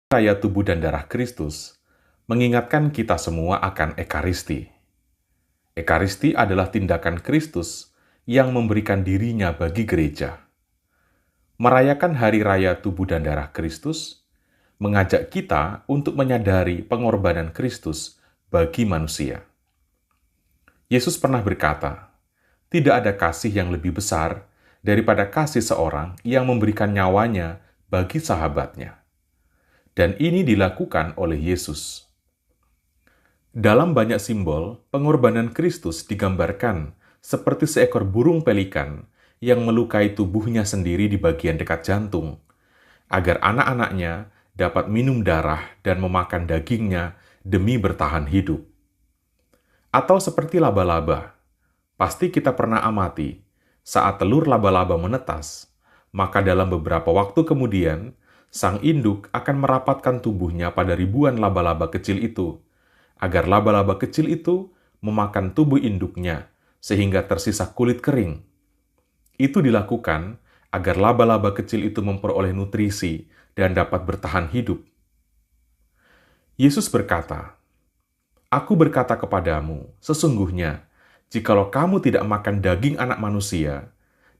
Raya tubuh dan darah Kristus mengingatkan kita semua akan Ekaristi. Ekaristi adalah tindakan Kristus yang memberikan dirinya bagi gereja. Merayakan hari raya tubuh dan darah Kristus mengajak kita untuk menyadari pengorbanan Kristus bagi manusia. Yesus pernah berkata, "Tidak ada kasih yang lebih besar daripada kasih seorang yang memberikan nyawanya bagi sahabatnya." Dan ini dilakukan oleh Yesus. Dalam banyak simbol, pengorbanan Kristus digambarkan seperti seekor burung pelikan yang melukai tubuhnya sendiri di bagian dekat jantung, agar anak-anaknya dapat minum darah dan memakan dagingnya demi bertahan hidup. Atau seperti laba-laba, pasti kita pernah amati, saat telur laba-laba menetas, maka dalam beberapa waktu kemudian, sang induk akan merapatkan tubuhnya pada ribuan laba-laba kecil itu, agar laba-laba kecil itu memakan tubuh induknya, sehingga tersisa kulit kering. Itu dilakukan agar laba-laba kecil itu memperoleh nutrisi dan dapat bertahan hidup. Yesus berkata, "Aku berkata kepadamu, sesungguhnya, jikalau kamu tidak makan daging anak manusia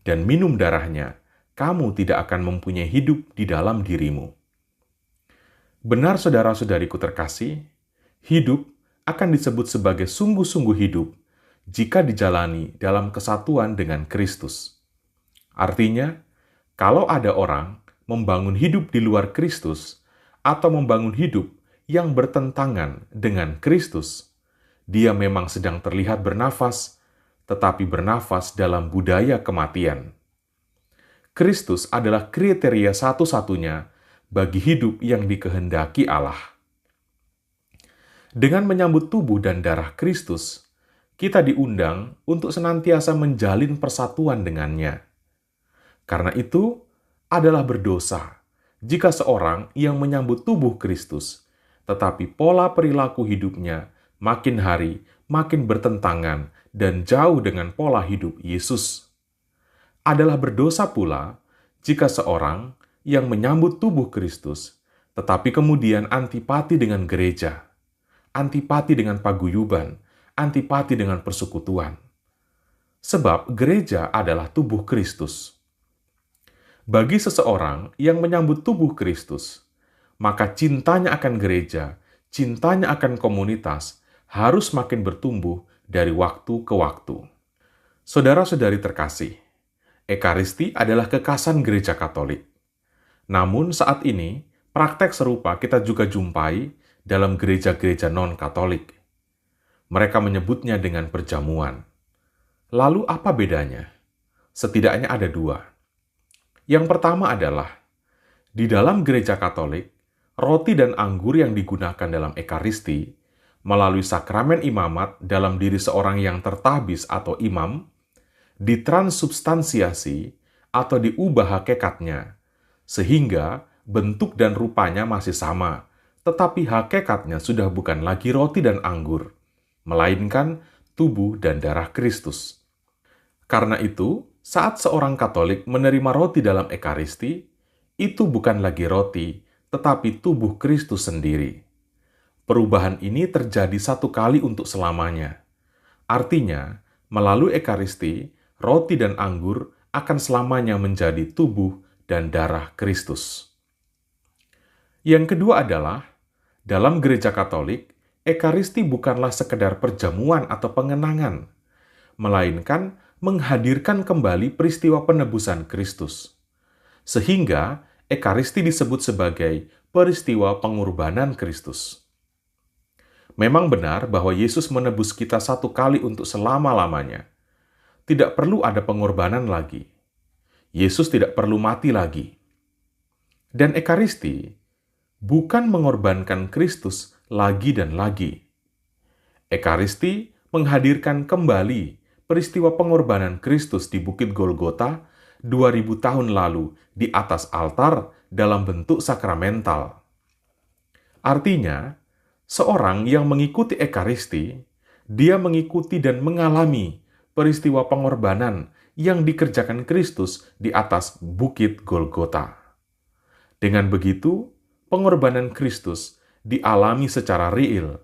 dan minum darahnya, kamu tidak akan mempunyai hidup di dalam dirimu." Benar saudara-saudariku terkasih, hidup akan disebut sebagai sungguh-sungguh hidup jika dijalani dalam kesatuan dengan Kristus. Artinya, kalau ada orang membangun hidup di luar Kristus atau membangun hidup yang bertentangan dengan Kristus, dia memang sedang terlihat bernafas, tetapi bernafas dalam budaya kematian. Kristus adalah kriteria satu-satunya bagi hidup yang dikehendaki Allah. Dengan menyambut tubuh dan darah Kristus, kita diundang untuk senantiasa menjalin persatuan dengannya. Karena itu, adalah berdosa jika seorang yang menyambut tubuh Kristus, tetapi pola perilaku hidupnya makin hari makin bertentangan dan jauh dengan pola hidup Yesus. Adalah berdosa pula jika seorang yang menyambut tubuh Kristus, tetapi kemudian antipati dengan gereja, antipati dengan paguyuban, antipati dengan persekutuan. Sebab gereja adalah tubuh Kristus. Bagi seseorang yang menyambut tubuh Kristus, maka cintanya akan gereja, cintanya akan komunitas, harus makin bertumbuh dari waktu ke waktu. Saudara-saudari terkasih, Ekaristi adalah kekasan gereja Katolik. Namun saat ini, praktek serupa kita juga jumpai dalam gereja-gereja non-Katolik. Mereka menyebutnya dengan perjamuan. Lalu apa bedanya? Setidaknya ada dua. Yang pertama adalah, di dalam gereja Katolik, roti dan anggur yang digunakan dalam Ekaristi, melalui sakramen imamat dalam diri seorang yang tertabis atau imam, ditransubstansiasi atau diubah hakikatnya, sehingga bentuk dan rupanya masih sama, tetapi hakikatnya sudah bukan lagi roti dan anggur, melainkan tubuh dan darah Kristus. Karena itu, saat seorang Katolik menerima roti dalam Ekaristi, itu bukan lagi roti, tetapi tubuh Kristus sendiri. Perubahan ini terjadi satu kali untuk selamanya. Artinya, melalui Ekaristi, roti dan anggur akan selamanya menjadi tubuh dan darah Kristus. Yang kedua adalah, dalam gereja Katolik, Ekaristi bukanlah sekedar perjamuan atau pengenangan, melainkan menghadirkan kembali peristiwa penebusan Kristus. Sehingga, Ekaristi disebut sebagai peristiwa pengorbanan Kristus. Memang benar bahwa Yesus menebus kita satu kali untuk selama-lamanya. Tidak perlu ada pengorbanan lagi. Yesus tidak perlu mati lagi. Dan Ekaristi bukan mengorbankan Kristus lagi dan lagi. Ekaristi menghadirkan kembali peristiwa pengorbanan Kristus di Bukit Golgota 2000 tahun lalu di atas altar dalam bentuk sakramental. Artinya, seorang yang mengikuti Ekaristi, dia mengikuti dan mengalami peristiwa pengorbanan yang dikerjakan Kristus di atas Bukit Golgota. Dengan begitu, pengorbanan Kristus dialami secara real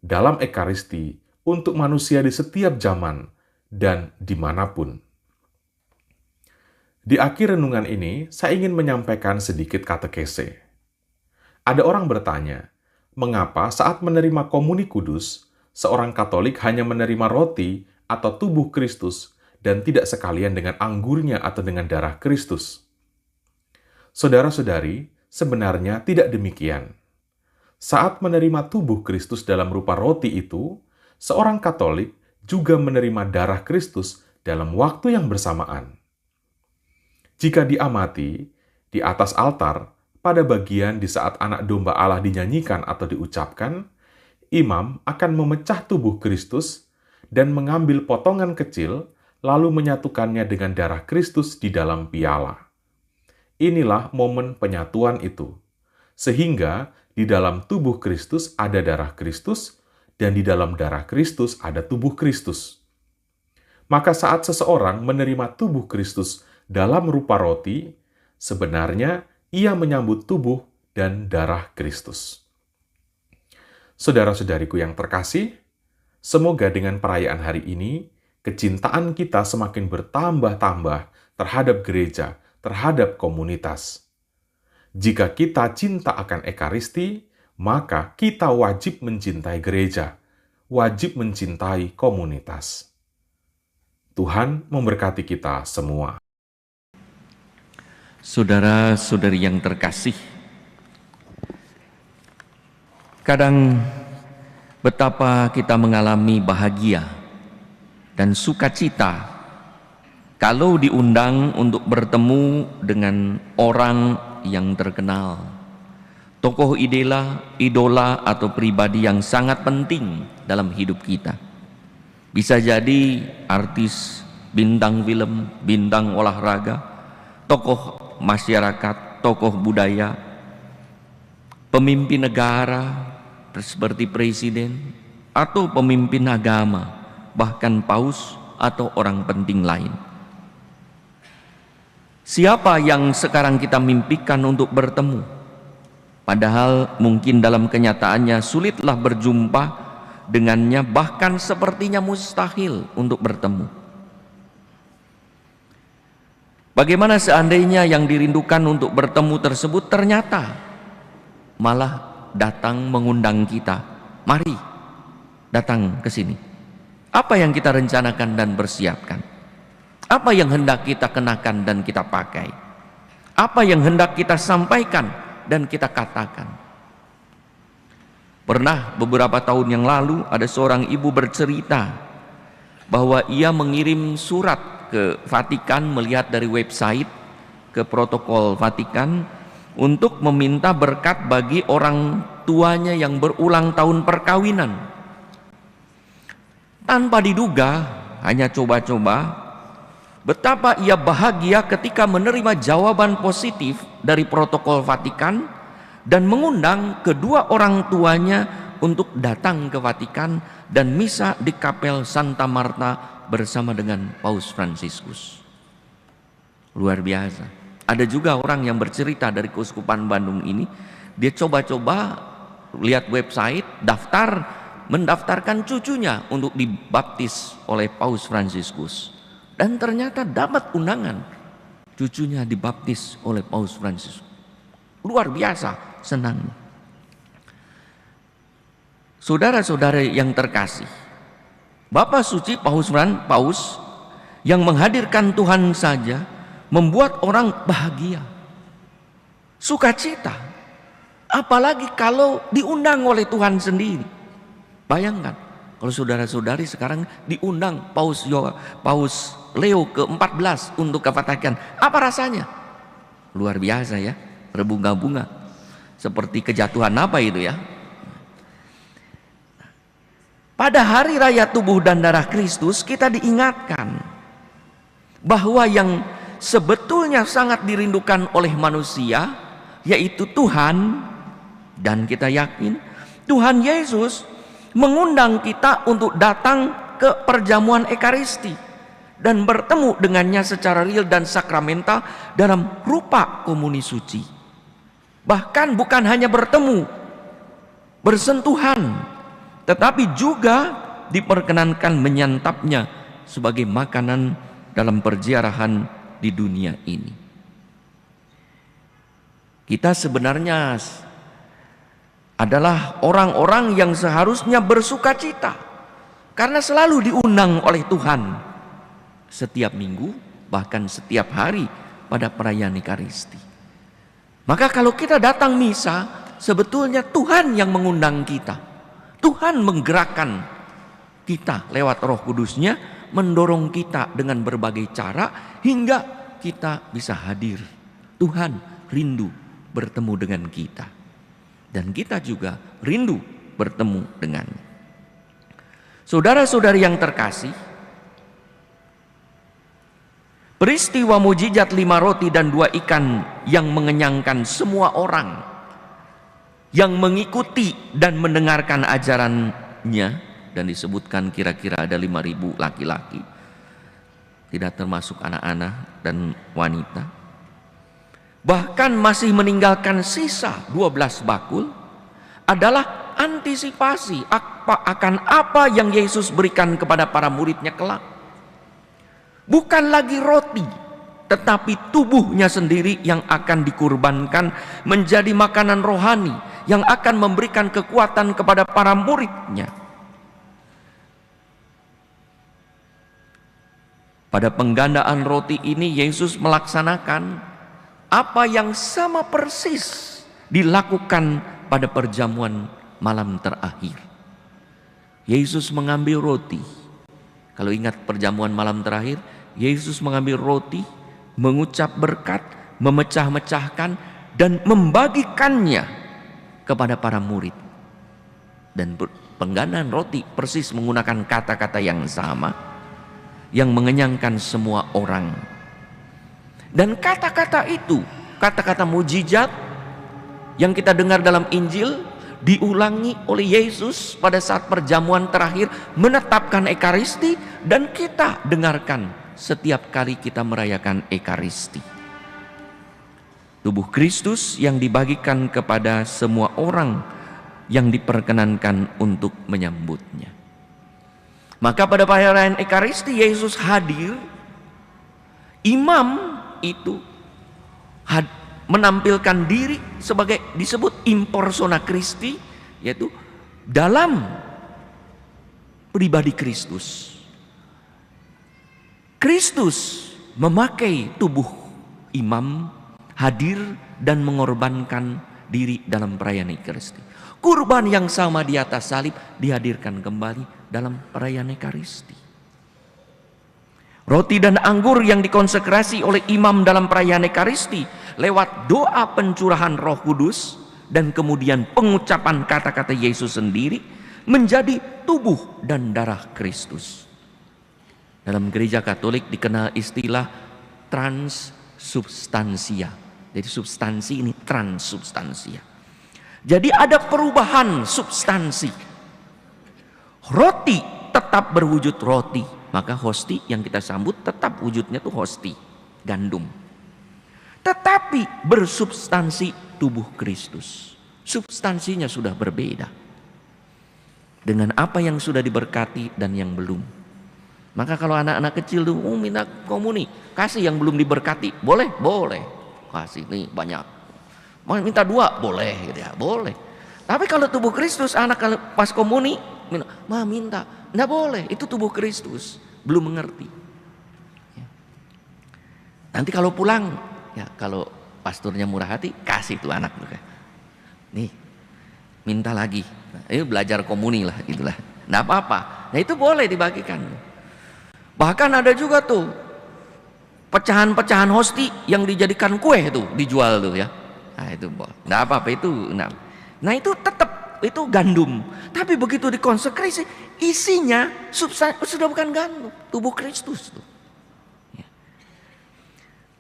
dalam Ekaristi untuk manusia di setiap zaman dan dimanapun. Di akhir renungan ini, saya ingin menyampaikan sedikit katekese. Ada orang bertanya, mengapa saat menerima komuni kudus, seorang Katolik hanya menerima roti atau tubuh Kristus dan tidak sekalian dengan anggurnya atau dengan darah Kristus? Saudara-saudari, sebenarnya tidak demikian. Saat menerima tubuh Kristus dalam rupa roti itu, seorang Katolik juga menerima darah Kristus dalam waktu yang bersamaan. Jika diamati, di atas altar, pada bagian di saat anak domba Allah dinyanyikan atau diucapkan, imam akan memecah tubuh Kristus dan mengambil potongan kecil, lalu menyatukannya dengan darah Kristus di dalam piala. Inilah momen penyatuan itu, sehingga di dalam tubuh Kristus ada darah Kristus, dan di dalam darah Kristus ada tubuh Kristus. Maka saat seseorang menerima tubuh Kristus dalam rupa roti, sebenarnya ia menyambut tubuh dan darah Kristus. Saudara-saudariku yang terkasih, semoga dengan perayaan hari ini, kecintaan kita semakin bertambah-tambah terhadap gereja, terhadap komunitas. Jika kita cinta akan Ekaristi, maka kita wajib mencintai gereja, wajib mencintai komunitas. Tuhan memberkati kita semua. Saudara-saudari yang terkasih, kadang betapa kita mengalami bahagia dan sukacita kalau diundang untuk bertemu dengan orang yang terkenal, tokoh idola atau pribadi yang sangat penting dalam hidup kita. Bisa jadi artis, bintang film, bintang olahraga, tokoh masyarakat, tokoh budaya, pemimpin negara seperti presiden, atau pemimpin agama, bahkan paus atau orang penting lain. Siapa yang sekarang kita mimpikan untuk bertemu? Padahal mungkin dalam kenyataannya sulitlah berjumpa dengannya, bahkan sepertinya mustahil untuk bertemu. Bagaimana seandainya yang dirindukan untuk bertemu tersebut ternyata malah datang mengundang kita, mari datang ke sini. Apa yang kita rencanakan dan persiapkan? Apa yang hendak kita kenakan dan kita pakai? Apa yang hendak kita sampaikan dan kita katakan? Pernah beberapa tahun yang lalu ada seorang ibu bercerita bahwa ia mengirim surat ke Vatikan, melihat dari website ke protokol Vatikan untuk meminta berkat bagi orang tuanya yang berulang tahun perkawinan. Tanpa diduga, hanya coba-coba, betapa ia bahagia ketika menerima jawaban positif dari protokol Vatikan dan mengundang kedua orang tuanya untuk datang ke Vatikan dan misa di Kapel Santa Marta bersama dengan Paus Fransiskus. Luar biasa. Ada juga orang yang bercerita dari Keuskupan Bandung ini, dia coba-coba lihat website, mendaftarkan cucunya untuk dibaptis oleh Paus Fransiskus, dan ternyata dapat undangan, cucunya dibaptis oleh Paus Fransiskus. Luar biasa senang. Saudara-saudara yang terkasih, Bapak Suci Paus yang menghadirkan Tuhan saja membuat orang bahagia, sukacita, apalagi kalau diundang oleh Tuhan sendiri. Bayangkan kalau saudara-saudari sekarang diundang Paus Leo ke-14 untuk ke Vatikan, apa rasanya? Luar biasa ya, berbunga-bunga, seperti kejatuhan apa itu ya. Pada hari raya tubuh dan darah Kristus, kita diingatkan bahwa yang sebetulnya sangat dirindukan oleh manusia, yaitu Tuhan, dan kita yakin Tuhan Yesus mengundang kita untuk datang ke perjamuan Ekaristi dan bertemu dengannya secara real dan sakramental dalam rupa komuni suci. Bahkan bukan hanya bertemu, bersentuhan, tetapi juga diperkenankan menyantapnya sebagai makanan dalam perziarahan di dunia ini. Kita sebenarnya adalah orang-orang yang seharusnya bersuka cita karena selalu diundang oleh Tuhan setiap minggu, bahkan setiap hari pada perayaan Ekaristi. Maka kalau kita datang misa, sebetulnya Tuhan yang mengundang kita. Tuhan menggerakkan kita lewat Roh Kudus-Nya, mendorong kita dengan berbagai cara hingga kita bisa hadir. Tuhan rindu bertemu dengan kita, dan kita juga rindu bertemu dengannya. Saudara-saudari yang terkasih, peristiwa mujizat 5 roti dan 2 ikan yang mengenyangkan semua orang yang mengikuti dan mendengarkan ajarannya, dan disebutkan kira-kira ada 5.000 laki-laki, tidak termasuk anak-anak dan wanita, bahkan masih meninggalkan sisa 12 bakul, adalah antisipasi akan apa yang Yesus berikan kepada para muridnya kelak. Bukan lagi roti, tetapi tubuhnya sendiri yang akan dikurbankan menjadi makanan rohani yang akan memberikan kekuatan kepada para muridnya. Pada penggandaan roti ini Yesus melaksanakan apa yang sama persis dilakukan pada perjamuan malam terakhir. Yesus mengambil roti. Kalau ingat perjamuan malam terakhir, Yesus mengambil roti, mengucap berkat, memecah-mecahkan, dan membagikannya kepada para murid. Dan penggandaan roti persis menggunakan kata-kata yang sama, yang mengenyangkan semua orang. Dan kata-kata itu, kata-kata mujizat yang kita dengar dalam Injil, diulangi oleh Yesus pada saat perjamuan terakhir menetapkan Ekaristi, dan kita dengarkan setiap kali kita merayakan Ekaristi. Tubuh Kristus yang dibagikan kepada semua orang yang diperkenankan untuk menyambutnya. Maka pada perayaan Ekaristi Yesus hadir. Imam itu menampilkan diri sebagai disebut impersona Christi, yaitu dalam pribadi Kristus. Kristus memakai tubuh imam, hadir dan mengorbankan diri dalam perayaan Ekaristi. Kurban yang sama di atas salib dihadirkan kembali dalam perayaan Ekaristi. Roti dan anggur yang dikonsekrasi oleh imam dalam perayaan Ekaristi lewat doa pencurahan Roh Kudus dan kemudian pengucapan kata-kata Yesus sendiri menjadi tubuh dan darah Kristus. Dalam gereja Katolik dikenal istilah transsubstansia. Jadi substansi ini transsubstansia. Jadi ada perubahan substansi. Roti tetap berwujud roti, maka hosti yang kita sambut tetap wujudnya tuh hosti, gandum. Tetapi bersubstansi tubuh Kristus. Substansinya sudah berbeda dengan apa yang sudah diberkati dan yang belum. Maka kalau anak-anak kecil tuh minta komuni, kasih yang belum diberkati, boleh, boleh. Kasih nih banyak. Mau minta 2, boleh gitu ya, boleh. Tapi kalau tubuh Kristus, anak kalau pas komuni minta, enggak boleh, itu tubuh Kristus, belum mengerti. Nanti kalau pulang, ya kalau pastornya murah hati, kasih tuh anak tuh. Nih, minta lagi. Ayo belajar komuni lah, gitulah. Enggak apa-apa. Nah itu boleh dibagikan. Bahkan ada juga tuh pecahan-pecahan hosti yang dijadikan kue tuh dijual tuh ya. Nah itu enggak apa-apa itu. Nah itu tetap itu gandum. Tapi begitu dikonsekrasi, isinya sudah bukan gandum, tubuh Kristus tuh.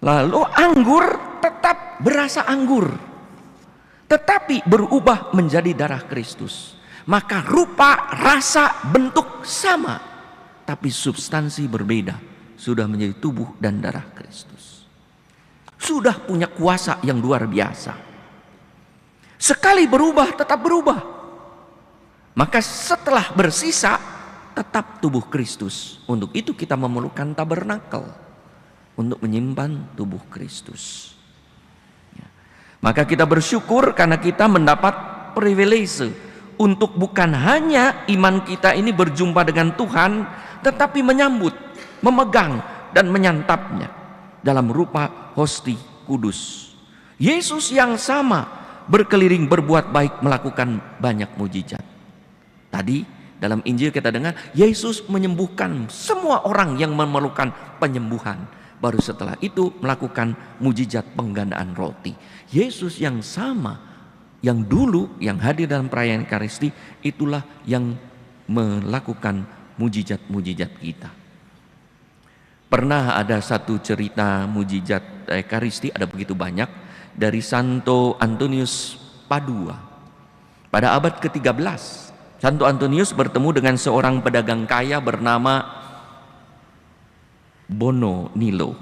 Lalu anggur tetap berasa anggur, tetapi berubah menjadi darah Kristus. Maka rupa, rasa, bentuk sama, tapi substansi berbeda. Sudah menjadi tubuh dan darah Kristus. Sudah punya kuasa yang luar biasa. Sekali berubah, tetap berubah. Maka setelah bersisa, tetap tubuh Kristus. Untuk itu kita memerlukan tabernakel untuk menyimpan tubuh Kristus. Maka kita bersyukur karena kita mendapat privilege untuk bukan hanya iman kita ini berjumpa dengan Tuhan, tetapi menyambut, memegang, dan menyantapnya dalam rupa hosti kudus. Yesus yang sama berkeliling berbuat baik, melakukan banyak mujizat. Tadi dalam Injil kita dengar Yesus menyembuhkan semua orang yang memerlukan penyembuhan. Baru setelah itu melakukan mujizat penggandaan roti. Yesus yang sama, yang dulu yang hadir dalam perayaan Ekaristi, itulah yang melakukan mujizat-mujizat kita. Pernah ada satu cerita mujizat Ekaristi, ada begitu banyak, dari Santo Antonius Padua. Pada abad ke-13, Santo Antonius bertemu dengan seorang pedagang kaya bernama Bono Nilo.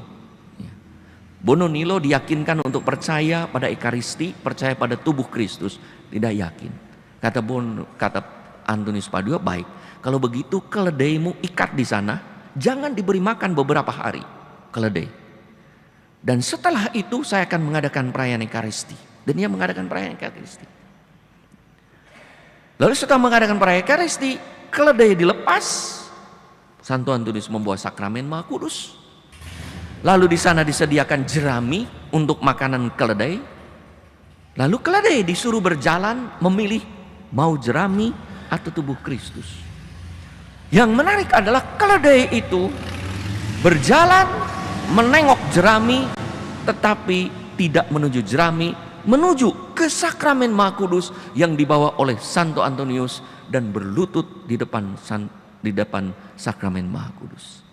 Bono Nilo diyakinkan untuk percaya pada Ekaristi, percaya pada tubuh Kristus. Tidak yakin. Kata Antonius Padua, baik, kalau begitu keledaimu ikat di sana, jangan diberi makan beberapa hari keledai. Dan setelah itu saya akan mengadakan perayaan Ekaristi. Dan ia mengadakan perayaan Ekaristi. Lalu setelah mengadakan perayaan Ekaristi, keledai dilepas. Santo Antonius membawa sakramen Maha Kudus. Lalu di sana disediakan jerami untuk makanan keledai. Lalu keledai disuruh berjalan memilih mau jerami atau tubuh Kristus. Yang menarik adalah keledai itu berjalan menengok jerami, tetapi tidak menuju jerami, menuju ke sakramen Maha Kudus yang dibawa oleh Santo Antonius dan berlutut di depan sakramen Maha Kudus.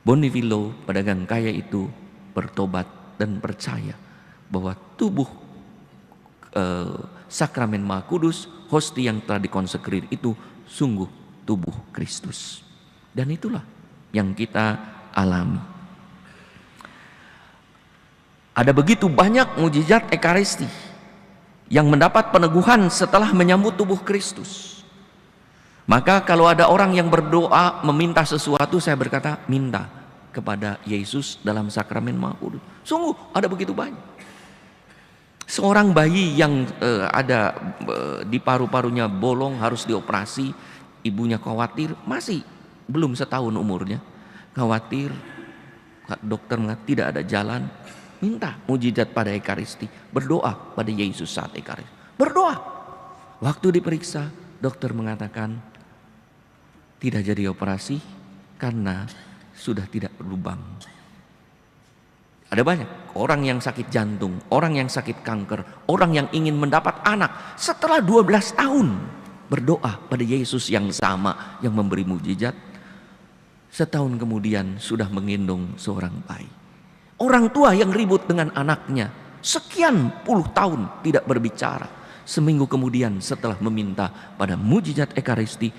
Bonivillo, pedagang kaya itu, bertobat dan percaya bahwa tubuh sakramen Maha Kudus, hosti yang telah dikonsekrir itu sungguh tubuh Kristus. Dan itulah yang kita alami. Ada begitu banyak mujizat Ekaristi yang mendapat peneguhan setelah menyambut tubuh Kristus. Maka kalau ada orang yang berdoa meminta sesuatu, saya berkata minta kepada Yesus dalam sakramen Maha Kudus. Sungguh ada begitu banyak. Seorang bayi yang ada di paru-parunya bolong harus dioperasi, ibunya khawatir, masih belum setahun umurnya, khawatir, dokter mengatakan tidak ada jalan, minta mujizat pada Ekaristi, berdoa pada Yesus saat Ekaristi, berdoa. Waktu diperiksa, dokter mengatakan tidak jadi operasi karena sudah tidak berlubang. Ada banyak orang yang sakit jantung, orang yang sakit kanker, orang yang ingin mendapat anak setelah 12 tahun berdoa pada Yesus yang sama yang memberi mujizat. Setahun kemudian sudah menggendong seorang bayi. Orang tua yang ribut dengan anaknya sekian puluh tahun tidak berbicara, seminggu kemudian setelah meminta pada mujizat Ekaristi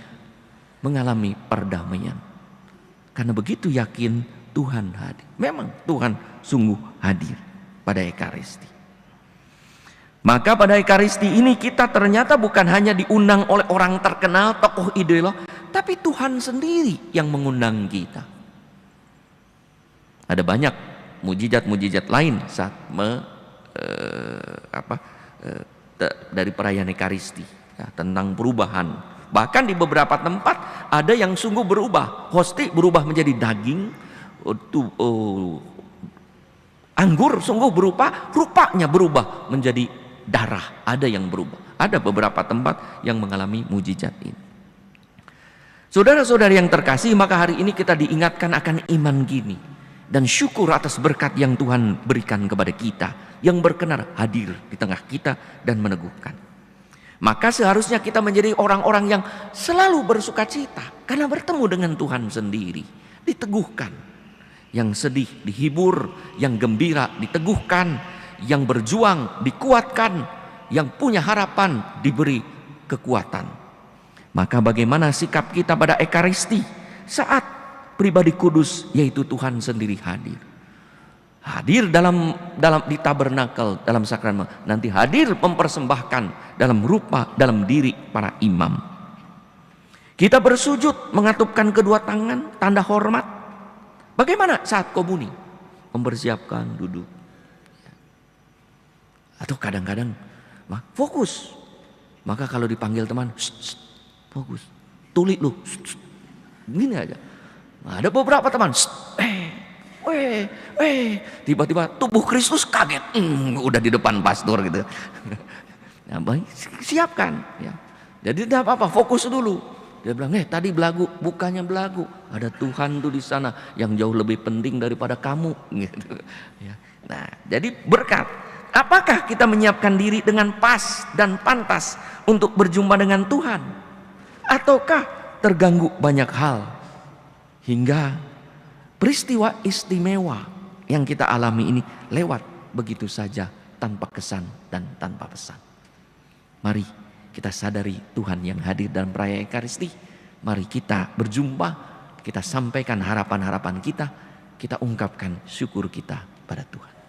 mengalami perdamaian. Karena begitu yakin Tuhan hadir. Memang Tuhan sungguh hadir pada Ekaristi. Maka pada Ekaristi ini kita ternyata bukan hanya diundang oleh orang terkenal, tokoh ideolog, tapi Tuhan sendiri yang mengundang kita. Ada banyak mujizat-mujizat lain saat dari perayaan Ekaristi, ya, tentang perubahan. Bahkan di beberapa tempat ada yang sungguh berubah. Hosti berubah menjadi daging, anggur sungguh rupanya berubah menjadi darah. Ada yang berubah. Ada beberapa tempat yang mengalami mujizat ini. Saudara-saudari yang terkasih, maka hari ini kita diingatkan akan iman gini. Dan syukur atas berkat yang Tuhan berikan kepada kita, yang berkenan hadir di tengah kita dan meneguhkan. Maka seharusnya kita menjadi orang-orang yang selalu bersuka cita karena bertemu dengan Tuhan sendiri, diteguhkan. Yang sedih dihibur, yang gembira diteguhkan, yang berjuang dikuatkan, yang punya harapan diberi kekuatan. Maka bagaimana sikap kita pada Ekaristi saat pribadi kudus, yaitu Tuhan sendiri hadir? hadir di tabernakel, dalam sakramen, nanti hadir mempersembahkan dalam rupa, dalam diri para imam. Kita bersujud mengatupkan kedua tangan, tanda hormat. Bagaimana saat komuni? Mempersiapkan duduk. Atau kadang-kadang fokus. Maka kalau dipanggil teman, fokus. Tulis lu. Gini aja. Nah, ada beberapa teman, tiba-tiba tubuh Kristus kaget, udah di depan pastor gitu. Nah, baik, siapkan. Ya. Jadi tidak apa-apa, fokus dulu. Dia bilang, tadi belagu, bukannya belagu, ada Tuhan tuh di sana yang jauh lebih penting daripada kamu. Gitu. Ya. Nah, jadi berkat. Apakah kita menyiapkan diri dengan pas dan pantas untuk berjumpa dengan Tuhan? Ataukah terganggu banyak hal hingga peristiwa istimewa yang kita alami ini lewat begitu saja tanpa kesan dan tanpa pesan? Mari kita sadari Tuhan yang hadir dalam perayaan Ekaristi. Mari kita berjumpa, kita sampaikan harapan-harapan kita, kita ungkapkan syukur kita pada Tuhan.